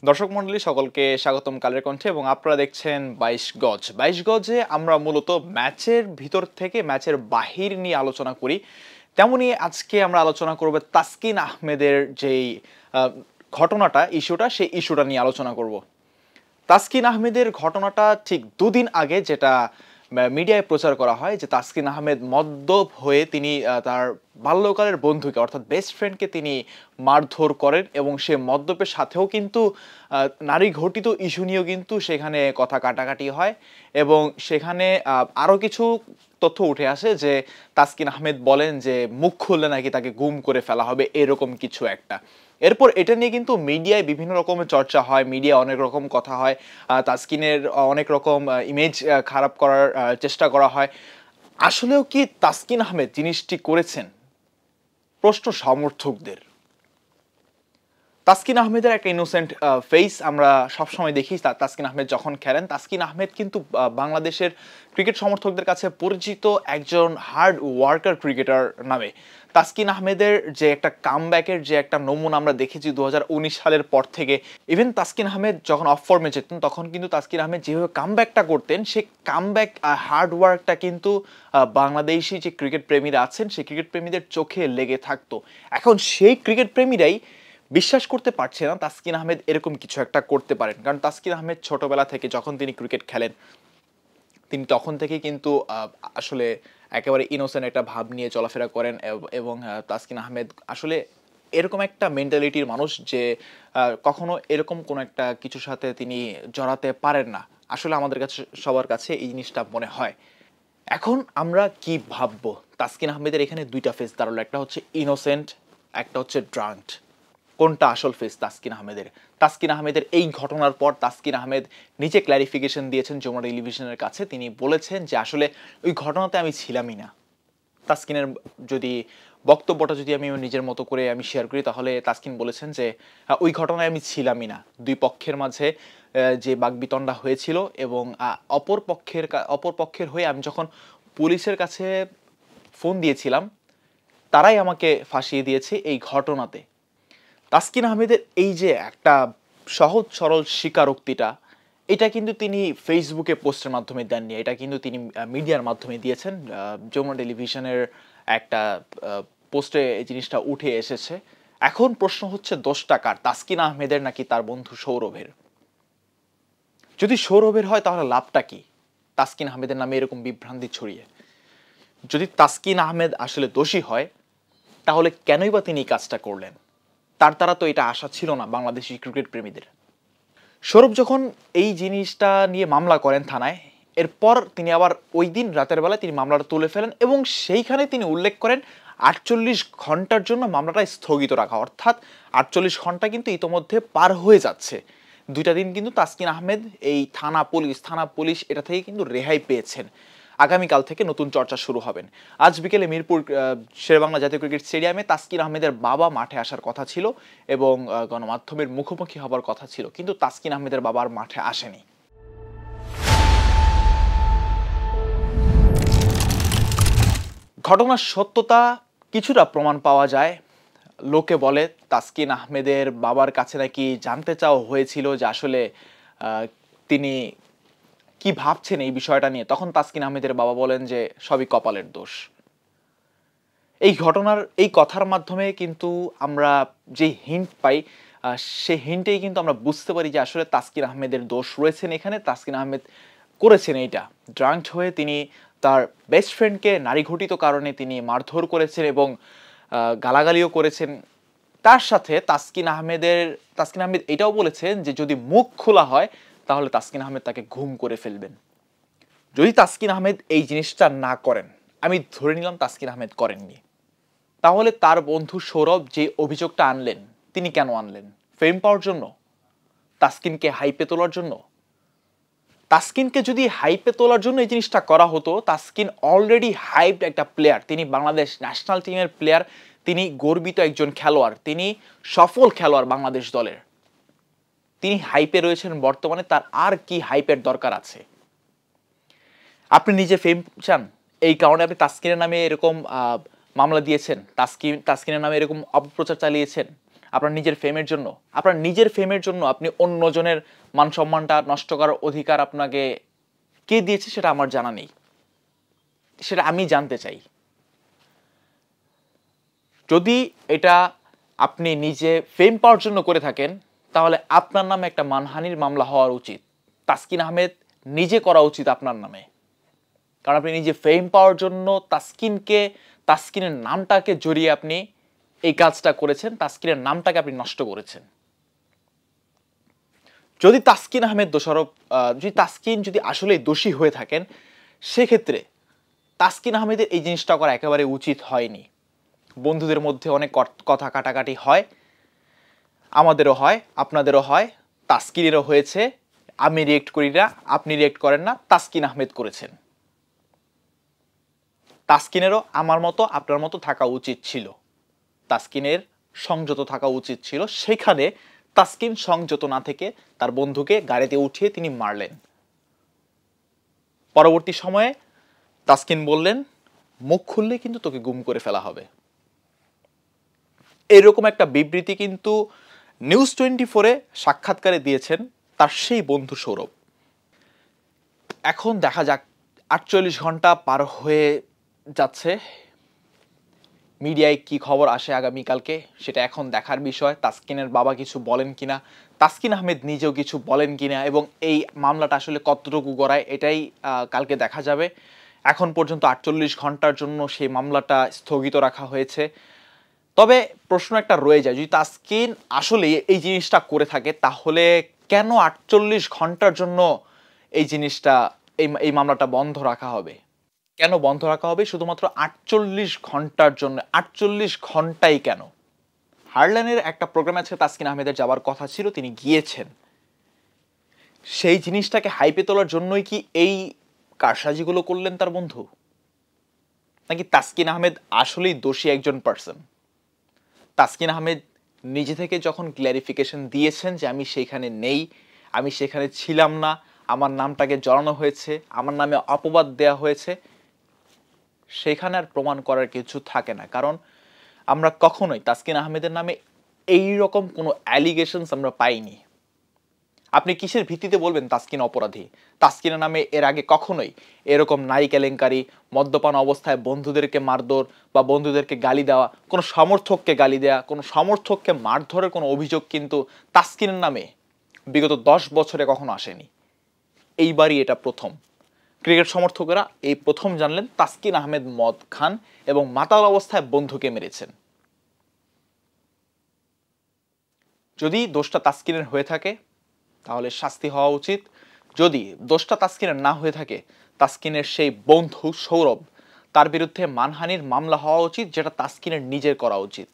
দর্শক মণ্ডলী সকলকে স্বাগতম কালের কণ্ঠে এবং আপনারা দেখছেন 22 গজ। 22 গজে আমরা মূলত ম্যাচের ভিতর থেকে ম্যাচের বাহির নিয়ে আলোচনা করি। তেমনি আজকে আমরা আলোচনা করব তাসকিন আহমেদের যেই ঘটনাটা ইস্যুটা সেই ইস্যুটা নিয়ে আলোচনা করব। তাসকিন আহমেদের ঘটনাটা ঠিক দুদিন আগে যেটা মিডিয়ায় প্রচার করা হয় যে তাসকিন আহমেদ মদ্যপ হয়ে তিনি তার বাল্যকালের বন্ধুকে অর্থাৎ বেস্ট ফ্রেন্ডকে তিনি মারধর করেন এবং সে মদ্যপের সাথেও কিন্তু নারী ঘটিত ইস্যু নিয়েও কিন্তু সেখানে কথা কাটাকাটি হয় এবং সেখানে আরও কিছু তথ্য উঠে আসে যে তাসকিন আহমেদ বলেন যে মুখ খুললে নাকি তাকে গুম করে ফেলা হবে এরকম কিছু একটা। এরপর এটা নিয়ে কিন্তু মিডিয়ায় বিভিন্ন রকমের চর্চা হয়, মিডিয়া অনেক রকম কথা হয়, তাসকিনের অনেক রকম ইমেজ খারাপ করার চেষ্টা করা হয়। আসলেও কি তাসকিন আহমেদ জিনিসটি করেছেন? প্রশ্ন সমর্থকদের। তাসকিন আহমেদের একটা ইনোসেন্ট ফেস আমরা সবসময় দেখি। তাসকিন আহমেদ যখন খেলেন, তাসকিন আহমেদ কিন্তু বাংলাদেশের ক্রিকেট সমর্থকদের কাছে পরিচিত একজন হার্ড ওয়ার্কার ক্রিকেটার নামে। তাসকিন আহমেদের যে একটা কামব্যাকের যে একটা নমুনা আমরা দেখেছি 2019 সালের পর থেকে। ইভেন তাসকিন আহমেদ যখন অফ ফর্মে যেতেন তখন কিন্তু তাসকিন আহমেদ যেভাবে কামব্যাকটা করতেন, সেই কামব্যাক হার্ড ওয়ার্কটা কিন্তু বাংলাদেশি যে ক্রিকেট প্রেমীরা আছেন সেই ক্রিকেট প্রেমীদের চোখে লেগে থাকতো। এখন সেই ক্রিকেট প্রেমীরাই বিশ্বাস করতে পারছে না তাসকিন আহমেদ এরকম কিছু একটা করতে পারেন। কারণ তাসকিন আহমেদ ছোটবেলা থেকে যখন তিনি ক্রিকেট খেলেন তিনি তখন থেকেই কিন্তু আসলে একেবারে ইনোসেন্ট একটা ভাব নিয়ে চলাফেরা করেন এবং তাসকিন আহমেদ আসলে এরকম একটা মেন্টালিটির মানুষ যে কখনো এরকম কোনো একটা কিছুর সাথে তিনি জড়াতে পারেন না। আসলে আমাদের কাছে সবার কাছে এই জিনিসটা মনে হয়। এখন আমরা কি ভাববো? তাসকিন আহমেদের এখানে দুইটা ফেস দাঁড়ালো, একটা হচ্ছে ইনোসেন্ট, একটা হচ্ছে ড্রাঙ্কড। কোনটা আসল ফেস তাসকিন আহমেদের? তাসকিন আহমেদের এই ঘটনার পর তাসকিন আহমেদ নিজে ক্ল্যারিফিকেশন দিয়েছেন যমুনা টেলিভিশনের কাছে। তিনি বলেছেন যে আসলে ওই ঘটনাতে আমি ছিলামই না। তাসকিনের যদি বক্তব্যটা যদি আমি নিজের মতো করে আমি শেয়ার করি তাহলে তাসকিন বলেছেন যে ওই ঘটনায় আমি ছিলামই না। দুই পক্ষের মাঝে যে বাকবিতণ্ডা হয়েছিল এবং অপর পক্ষের হয়ে আমি যখন পুলিশের কাছে ফোন দিয়েছিলাম তারাই আমাকে ফাঁসিয়ে দিয়েছে এই ঘটনাতে। তাসকিন আহমেদের এই যে একটা সহজ সরল স্বীকারোক্তিটা, এটা কিন্তু তিনি ফেসবুকে পোস্টের মাধ্যমে দেননি, এটা কিন্তু তিনি মিডিয়ার মাধ্যমে দিয়েছেন। যমুনা টেলিভিশনের একটা পোস্টে এই জিনিসটা উঠে এসেছে। এখন প্রশ্ন হচ্ছে দোষটা কার, তাসকিন আহমেদের নাকি তার বন্ধু সৌরভের? যদি সৌরভের হয় তাহলে লাভটা কি তাসকিন আহমেদের নামে এরকম বিভ্রান্তি ছড়িয়ে? যদি তাসকিন আহমেদ আসলে দোষী হয় তাহলে কেনই বা তিনি কাজটা করলেন? তার দ্বারা তো এটা আশা ছিল না বাংলাদেশি ক্রিকেট প্রেমীদের। সৌরভ যখন এই জিনিসটা নিয়ে মামলা করেন থানায়, এরপর তিনি আবার ওই দিন রাতের বেলায় তিনি মামলাটা তুলে ফেলেন এবং সেইখানে তিনি উল্লেখ করেন 48 ঘন্টার জন্য মামলাটা স্থগিত রাখা। অর্থাৎ 48 ঘন্টা কিন্তু ইতোমধ্যে পার হয়ে যাচ্ছে। দুইটা দিন কিন্তু তাসকিন আহমেদ এই থানা পুলিশ এটা থেকে কিন্তু রেহাই পেয়েছেন। আগামীকাল থেকে নতুন চর্চা শুরু হবেন। আজ বিকেলে মিরপুর শেরেবাংলা জাতীয় ক্রিকেট স্টেডিয়ামে তাসকিন আহমেদের বাবা মাঠে আসার কথা ছিল এবং গণমাধ্যমের মুখোমুখি হবার কথা ছিল, কিন্তু তাসকিন আহমেদের বাবা আর মাঠে আসেনি। ঘটনার সত্যতা কিছুটা প্রমাণ পাওয়া যায়। লোকে বলে তাসকিন আহমেদের বাবার কাছে নাকি জানতে চাওয়া হয়েছিল যে আসলে তিনি কি ভাবছেন এই বিষয়টা নিয়ে। তখন তাসকিন আহমেদের বাবা বলেন যে সবই কপালের দোষ। এই ঘটনার এই কথার মাধ্যমে কিন্তু আমরা যে হিন্ট পাই সেই হিন্টেই কিন্তু আমরা বুঝতে পারি যে আসলে তাসকিন আহমেদের দোষ রয়েছেন এখানে। তাসকিন আহমেদ করেছেন এইটা, ড্রাঙ্কড হয়ে তিনি তার বেস্ট ফ্রেন্ডকে নারী ঘটিত কারণে তিনি মারধর করেছেন এবং গালাগালিও করেছেন। তার সাথে তাসকিন আহমেদ এটাও বলেছেন যে যদি মুখ খোলা হয় তাহলে তাসকিন আহমেদ তাকে গুম করে ফেলবেন। যদি তাসকিন আহমেদ এই জিনিসটা না করেন, আমি ধরে নিলাম তাসকিন আহমেদ করেননি, তাহলে তার বন্ধু সৌরভ যে অভিযোগটা আনলেন তিনি কেন আনলেন? ফেম পাওয়ার জন্য? তাসকিনকে হাইপে তোলার জন্য? তাসকিনকে যদি হাইপে তোলার জন্য এই জিনিসটা করা হতো, তাসকিন অলরেডি হাইপড একটা প্লেয়ার, তিনি বাংলাদেশ ন্যাশনাল টিমের প্লেয়ার, তিনি গর্বিত একজন খেলোয়াড়, তিনি সফল খেলোয়াড় বাংলাদেশ দলের, তিনি হাইপে রয়েছেন বর্তমানে। তার আর কি হাইপের দরকার আছে? আপনি নিজে ফেম চান, এই কারণে আপনি তাসকিনের নামে এরকম মামলা দিয়েছেন, তাসকিনের নামে এরকম অপপ্রচার চালিয়েছেন। আপনার নিজের ফেমের জন্য? আপনার নিজের ফেমের জন্য আপনি অন্যজনের মান সম্মানটা নষ্ট করার অধিকার আপনাকে কে দিয়েছে সেটা আমার জানা নেই, সেটা আমি জানতে চাই। যদি এটা আপনি নিজে ফেম পাওয়ার জন্য করে থাকেন তাহলে আপনার নামে একটা মানহানির মামলা হওয়ার উচিত। তাসকিন আহমেদ নিজে করা উচিত আপনার নামে, কারণ আপনি নিজে ফেম পাওয়ার জন্য তাসকিনের নামটাকে জড়িয়ে আপনি এই কাজটা করেছেন, তাসকিনের নামটাকে আপনি নষ্ট করেছেন। যদি তাসকিন আহমেদ তাসকিন যদি আসলে দোষী হয়ে থাকেন, সেক্ষেত্রে তাসকিন আহমেদের এই জিনিসটা করা একেবারে উচিত হয়নি। বন্ধুদের মধ্যে অনেক কথা কাটাকাটি হয়, আমাদেরও হয়, আপনাদেরও হয়, তাসকিনেরও হয়েছে। আমি রিয়েক্ট করি না, আপনি রিয়েক্ট করেন না, তাসকিন আহমেদ করেছেন। তাসকিনেরও আমার মতো আপনার মতো থাকা উচিত ছিল, তাসকিনের সংযত থাকা উচিত ছিল। সেখানে তাসকিন সংযত না থেকে তার বন্ধুকে গাড়িতে উঠিয়ে তিনি মারলেন। পরবর্তী সময়ে তাসকিন বললেন, মুখ খুললে কিন্তু তোকে গুম করে ফেলা হবে। এরকম একটা বিবৃতি কিন্তু নিউজ 24-এ সাক্ষাৎকারে দিয়েছেন তার সেই বন্ধু সৌরভ। এখন দেখা যাক, 48 ঘন্টা পার হয়ে যাচ্ছে, মিডিয়ায় কি খবর আসে আগামীকালকে সেটা এখন দেখার বিষয়। তাসকিনের বাবা কিছু বলেন কিনা, তাসকিন আহমেদ নিজেও কিছু বলেন কিনা, এবং এই মামলাটা আসলে কতটুকু গড়ায় এটাই কালকে দেখা যাবে। এখন পর্যন্ত 48 ঘন্টার জন্য সেই মামলাটা স্থগিত রাখা হয়েছে। তবে প্রশ্ন একটা রয়ে যায়, যদি তাসকিন আসলে এই জিনিসটা করে থাকে তাহলে কেন 48 ঘন্টার জন্য এই জিনিসটা এই মামলাটা বন্ধ রাখা হবে? কেন বন্ধ রাখা হবে শুধুমাত্র 48 ঘন্টার জন্য? 48 ঘন্টাই কেন? হারল্যান্ডের একটা প্রোগ্রাম আছে, তাসকিন আহমেদের যাওয়ার কথা ছিল, তিনি গিয়েছেন। সেই জিনিসটাকে হাইপে তোলার জন্যই কি এই কারসাজিগুলো করলেন তার বন্ধু? নাকি তাসকিন আহমেদ আসলেই দোষী একজন পার্সন? তাসকিন আহমেদ নিজে থেকে যখন ক্ল্যারিফিকেশন দিয়েছেন যে আমি সেইখানে নেই, আমি সেখানে ছিলাম না, আমার নামটাকে জড়ানো হয়েছে, আমার নামে অপবাদ দেয়া হয়েছে, সেখানে আর প্রমাণ করার কিছু থাকে না। কারণ আমরা কখনোই তাসকিন আহমেদের নামে এই রকম কোনো অ্যালিগেশনস আমরা পাইনি। আপনি কিসের ভিত্তিতে বলবেন তাসকিন অপরাধী? তাসকিনের নামে এর আগে কখনোই এরকম নারী কেলেঙ্কারি, মদ্যপান অবস্থায় বন্ধুদেরকে মারধর বা বন্ধুদেরকে গালি দেওয়া, কোনো সমর্থককে গালি দেওয়া, কোনো সমর্থককে মারধরের কোনো অভিযোগ কিন্তু তাসকিনের নামে বিগত 10 বছরে কখনো আসেনি। এইবারই এটা প্রথম। ক্রিকেট সমর্থকেরা এই প্রথম জানলেন তাসকিন আহমেদ মদ খান এবং মাতাল অবস্থায় বন্ধুকে মেরেছেন। যদি দোষটা তাসকিনের হয়ে থাকে তাহলে শাস্তি হওয়া উচিত। যদি দোষটা তাসকিনের না হয়ে থাকে, তাসকিনের সেই বন্ধু সৌরভ, তার বিরুদ্ধে মানহানির মামলা হওয়া উচিত, যেটা তাসকিনের নিজের করা উচিত।